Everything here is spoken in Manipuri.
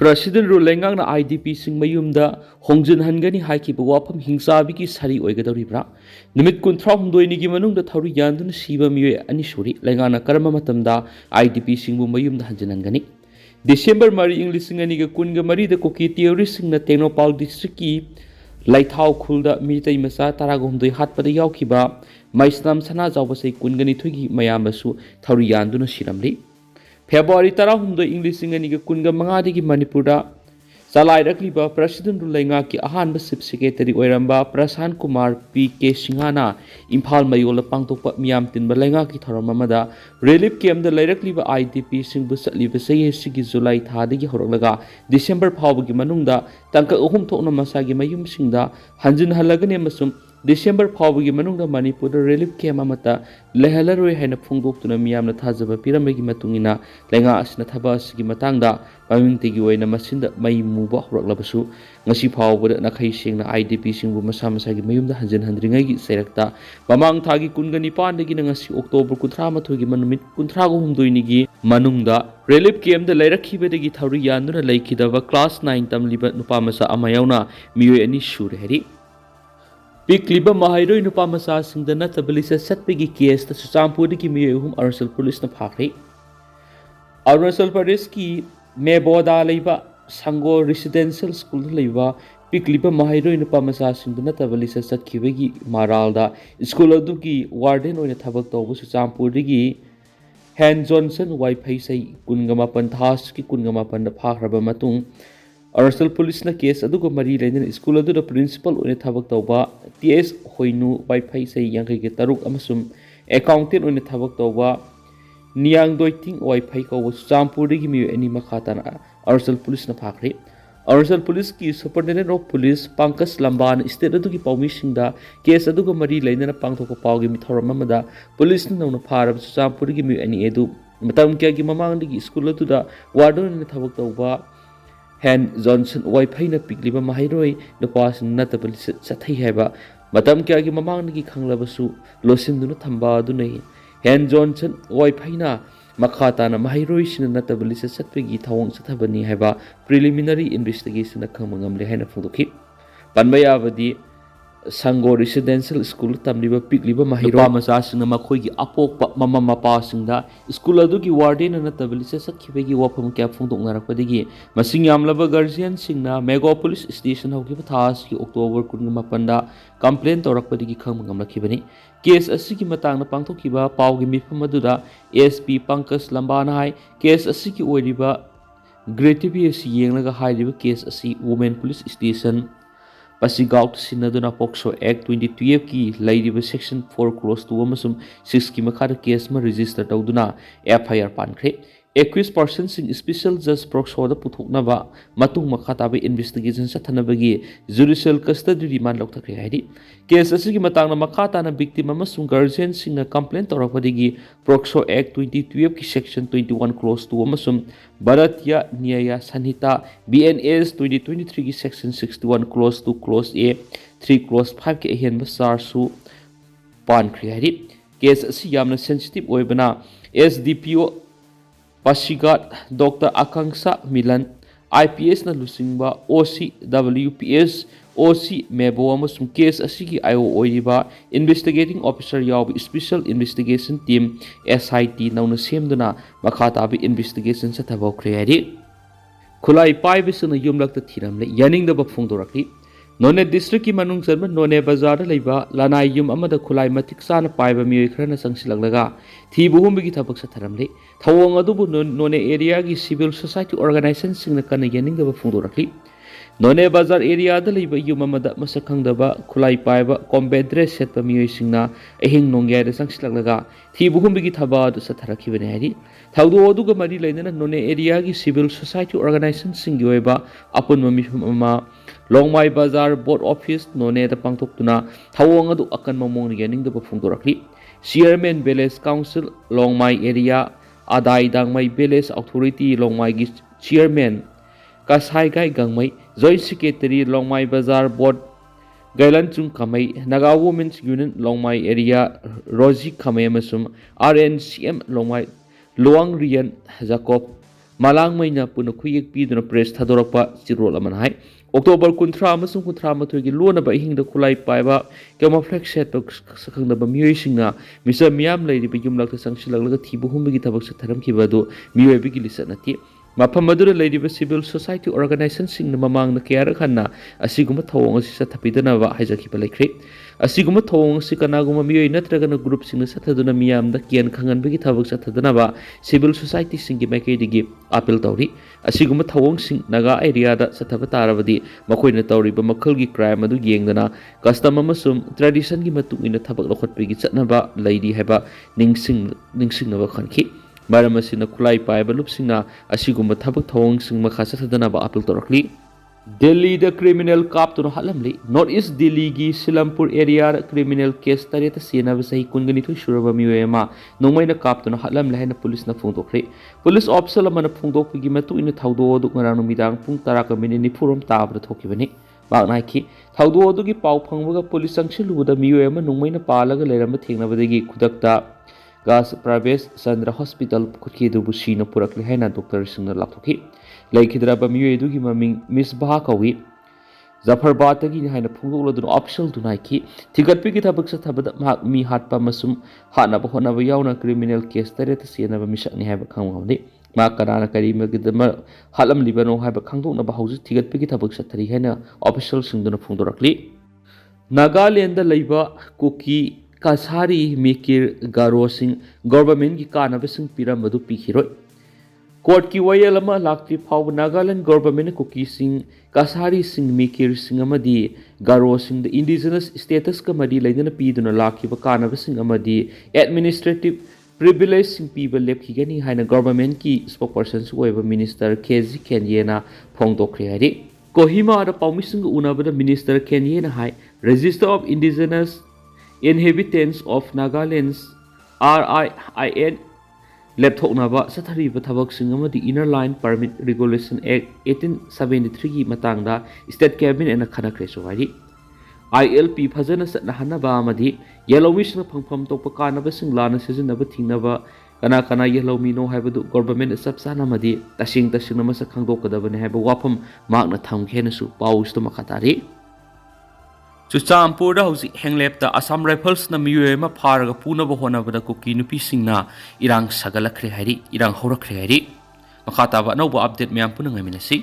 President Rulengang na IDP sing mayumda Hongjin Hangani haiki wapam hingsabi ki sari oigadoribra Nimit kuntra humdoi nigi manungda thauri yandun siba miyoy ani suri lengana karama matamda IDP sing bu mayumda Hanjin Hangani December mari English ngani ga kunga mari da koki theory sing na Tenopal district ki Laithau khulda mitai masa taragumdoi hatpada yaukiba Maisnam sana jawbasai kungani thugi mayamasu thauri yandun siramli February 10 English Singaniga Kunga Mangadi Manipura Salai Rakliba President Rulenga ki Ahan Sip Secretary Oiramba Prasan Kumar P.K. Singhana Impal Mayola Pangtopa Miam Tin Balenga ki Thoramamada Relief Camp the Lairakliba IDP Sing Busatliba Say Sigi July Thadigi Horolaga December Pawgi Manunda Tanka Uhum Tokna Masagi Mayum Singda Hanjin Halagane Masum December Pawgi Manunga Manipur Relief Camp Amata Lehalaroi Hena Pungok to Miam Tazaba Piramagi Matungina Lenga Asna Tabas Gimatanga Maminti Oina Masinda May Muba Roklabasu Nasi Paw with Nakai Sing IDP Sing Masamasagi Mayum the Hanjin Handringi Serekta Bamang Tagi Kungani Pandagi Nasi October Kutrama to Gimanumit Kuntragum Duinigi Manunda Relief Camp the Leraki Bedagi Tauri Yanduna Lakidava Class 9 Tam Liba Nupamasa Amayona Mio any Shuri Pikliba Mahiro Nupamasa Sing the Natabelisa Setpigi case the Susampudi Kimihum Arusal Police na Pakri Arusal Pariski Meboda Leva Sango Residential School Leva Pikliba Mahiro Nupamasa Sing the Natabelisa Satkivigi Maralda School Aduki Warden or Tabak Tobu Susampudi Han Johnson Wi-Fi say Kungamapan Taski Kungamapan the Pakraba Matung Arusal Police na case adugo mari lenin school adu the principal une thabak tawba TS hoinu Wi-Fi say yangai ge taruk amasum accountant une thabak tawba niang doiting Wi-Fi ko Champuri gi mi ani makhatana Arusal Police na phakri Arusal Police ki Superintendent of Police Pankaj Lamban state adu ki pawmi singda case adugo mari lenin pangthok paw gi mi thoramamada police na no pharab Champuri gi mi ani edu matam kya gi mamang gi school adu da warden ne thabak tawba Han Johnson Wi-Fi na Pikliba Mahiroi the pass Natabali Sathi Heba Madam Kyagi Mamang Kanglabasu Losinduna Tamba Dunay Han Johnson Wi-Fi na Makata na Mahiroi Sin Natabali Satpigi Tawang Satabani Heba preliminary investigation na Kamangam Lehana Fudoki Panbayavadi Sango Residential School Tamliba Pikliba Mahiro Masasina Makogi Apok Mama Mapasingda School Aduki Warden and Natabilisa Sakibegi Wapam Cap Fundong Narakadigi Masingam Lava Guardian Singna Megapolis Station Hokiba Taski October Kungamapanda Complaint or Rakpadigi Kamangam Lakibani Case Asiki Matang Pangtokiba Paugi Mipamadura ASP Pankaj Lambanai Case Asiki Wediba Great TPS Yang High River Case Asi Women Police Station Pasigaut Sinaduna Pokso Act 2012 ki Laidiba Section 4 Clause 2 amasum 6 ki makada case ma register tawduna FIR pankre accused persons in special judge Pokso da puthoknaba matung makhataba investigation sa thanabagi judicial custody remand lokthakre haidi case asigi matangna makhata na victim amasum guardian singna complaint torakpadigi Pokso Act 2012 ki Section 21 Clause 2 amasum Bharatiya Nyaya Sanhita BNS 2023 ki Section 61 Clause 2 Clause A 3 Clause 5 ki ahen basarsu pankre haidi case asi yamna sensitive oibana SDPO Pasigat Dr. Akanksa Milan IPS na lusingba OC WPS OC Mebo amasum case asigi IO oiba investigating officer yaw special investigation team SIT nauna semduna makhatabi investigation sa thabok khreari khulai paibisuna yumlakta thiramle yaning da bafungdorakli None district ki manung sarma None bazar leiba lanai yum amada khulai matik sana paiba mioi khrana sangsilaglaga thi buhum gi thabak sa tharamle thawong adubu None area gi civil society organization singna kana yaning da bafungdorakli None bazar area da leiba yum amada masakhang daba khulai paiba combat dress set pa mioi singna ehing nongyai da sangsilaglaga thi buhum gi thaba du sa tharaki bane hari thawdu oduga mari leinana None area gi civil society organization sing gi oiba apun mami ma Longmai Bazar Board Office None da pangtokuna thawong adu akan mamong yaning da bafungdorakli Chairman Village Council Longmai Area Adai Dangmai Village Authority Longmai gi Chairman Kasai Gai Gangmai Joint Secretary Longmai Bazar Board Gailanchum Kamei, Naga Women's Union Longmai area, Rosie Kamei Masum, RNCM Longmai, Luang Rian Jacob, Malang Maina Punakuyik Pidon Press Tadorapa, Sirol Amanhai, October Kuntra Masum Kuntra Matuki Luna by Hing the Kulai Paiva, Gamaflex set of Sakang the Bamuishinga, Mr. Miam Lady Bigum Laka Sangshilaga Tibu Humbitabak Sataram Kibado, Mue Bigilisanati. Mafam adura leiriba civil society organization sing na mamang na kaya rakhanna asiguma thawong asi sathapidana wa haijakhiba lekhre asiguma thawong si kanaguma miyoi natraga na group sing na sathaduna miyam da kian khangan bagi thabak sathadana wa civil society sing gi maikei digi appeal tawri asiguma thawong sing naga area da sathaba tarabadi makoina tawriba makhal gi crime adu yengdana custom amasum tradition gi matung ina thabak lokhatpi gi chatnaba leidi haiba ningsing na wa khanki Maram asina kulai paiba lupsinga asiguma thabak thawngsing makha sathadana ba appeal torakli Delhi the criminal kap to halamli North East Delhi gi Silampur area criminal case tareta sena sahi kungani thu shuraba miwema nongmai na kap to halam la na police na phungdokre police officer lamana phungdok gi matu ina thawdo du ngarang midang pung 10 ka minute ni phurom tabra thokibani baknai ki thawdo du gi pau phangbaga police sangsiluda miwema nongmai na palaga lerama thengnabadagi khudakta Gas Pravesh Chandra Hospital Kutki Dubushi no Purakli Haina Doctor Singh Laptoki. Laikidra Bamu Dugi Maming Miss Bahakawi Zafar Batagi Haina Pungo do optional to Nike. Tigat Pikita Buxa Tabada Mi Hat Pamasum Hana Bahona Yauna criminal case that Siena Mishani have a Kamani. Makarana Karima Gidama Halam Libano have a Kango Nabahouse Tigat Pikita Buxa Tarihana official Singdon Pundorakli. Nagaland Labor Cookie Kasari Mikir Garo Singh government ki kanabasing piramadu pikhiroi court ki wayalama lakti phaw Nagaland government Cookie Singh Kasari Singh Mikir Singh amadi Garo Singh the indigenous status ka madi laidana piduna lakhiba kanabasing amadi administrative privilege sing piba lepkhigani haina government ki spokesperson suoiba minister KG Kenyena phongdokre hari Kohima da pawmising unabada minister Kenyena hai register of indigenous Inhabitants of Nagaland's RIIN Lepthoknaba Sathariba Thabak Singamadi Inner Line Permit Regulation Act 1873 gi matangda State Cabinet and Khana Kresowari ILP Phajana Satnahanaba Amadi Yellowish na Pangpam Topakana Sing Lana Sizinaba Tingnaba Kana Yellow Mino Habadu government Sapsana Madi Tashing Tashinamasa Kangdokadabane have a wapam Magna Town Kenesu Paus to Makatari Chuchampur hausi henglep Assam Rifles na miyuema pharaga punaba honabada kuki nupi singna irang sagalakre hari irang horakre hari makata ba no update myam punang aminasi